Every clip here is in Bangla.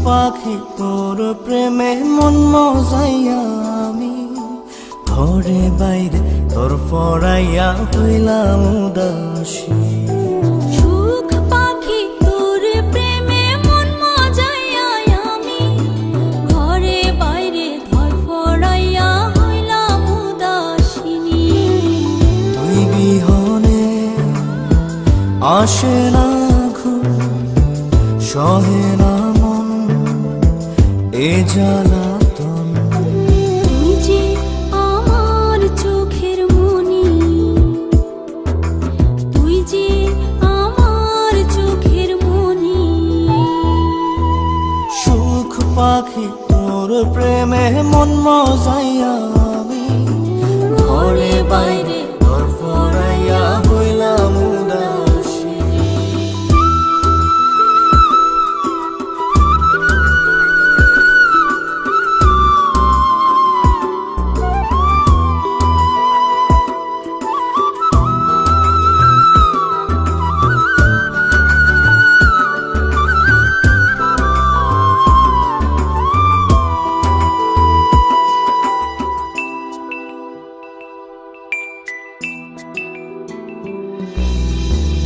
পাখি তোর প্রেমে মন মজাইয়া আমি ঘরে বাইরে তোর পড়াইয়া হইলাম উদাসী। সুখ পাখি তোর প্রেমে মন মজাইয়া আমি ঘরে বাইরে ধর পড়াইয়া হইলাম উদাসিনী। তুই বিহনে আসে না ঘুম, সহে না মন এ জ্বালাতন। তুই যে আমার চোখের মনি, তুই যে আমার চোখের মনি। সুখ পাখি তোর প্রেমে মন মজাইয়া আমি ঘরে বাইরে তোর পড়াইয়া হইলাম উদাসী।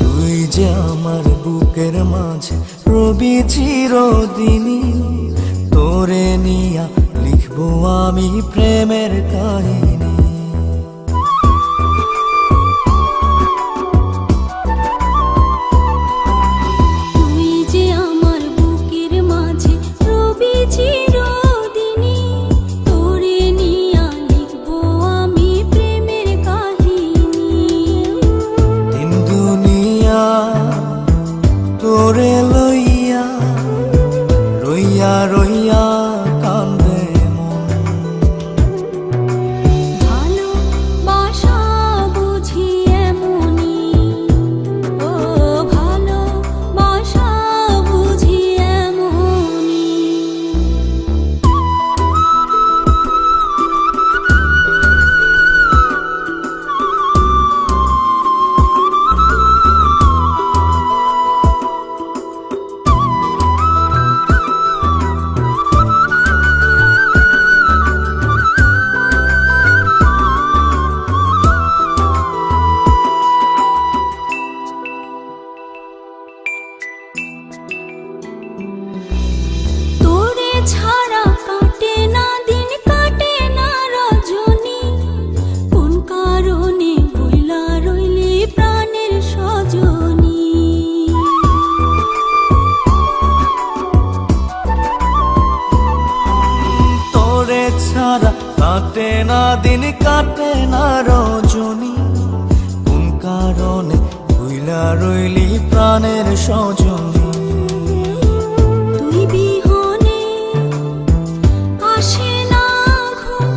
তুই যে আমার বুকের মাঝে রবি চিরদিনই, তোরে নিয়া লিখবো আমি প্রেমের কাহিনী। তুই যে আমার বুকের মাঝে রবি চিরদিনই, তোরে নিয়া লিখবো আমি প্রেমের কাহিনী। দিন দুনিয়া তোরে লইয়া রইয়া রইয়া কান্দে মন। ভালোবাসা বুঝি এমনি, ও ভালোবাসা বুঝি এমনি। তোরে ছাড়া কাটে না দিন, কাটে না রজনী। কোন কারণে বইলা রইলি প্রাণের সজনী। তোরে ছাড়া কাটে না দিন, কাটে না রজনী। কোন কারণে ভুইলা রইলি প্রাণের সজনী। তুই বিহনে আসে না ঘুম,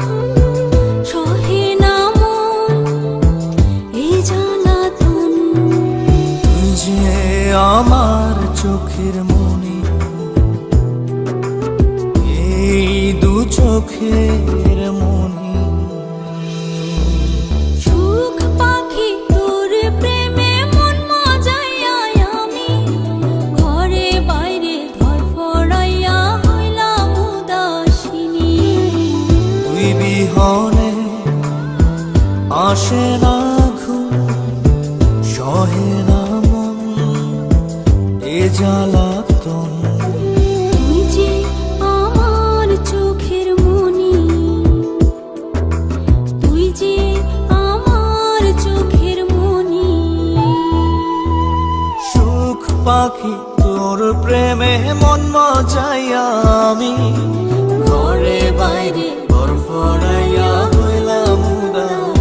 সহে না মন এই জ্বালাতন। তুই যে আমার চোখের মনি, এই দু চোখের মনি। সুখ পাখি তোর প্রেমে মন মজাইয়া আমি ঘরে বাইরে ধর পড়াইয়া হইলাম উদাসিনী। তুই বিহনে আসে না ঘুম, সহে না মন এ জ্বালাতন। তুই যে আমার চোখের মনি, তুই যে আমার চোখের মনি। সুখ পাখি তোর প্রেমে মন মজাইয়া আমি ঘরে বাইরে তোর পড়াইয়া হইলাম উদাস।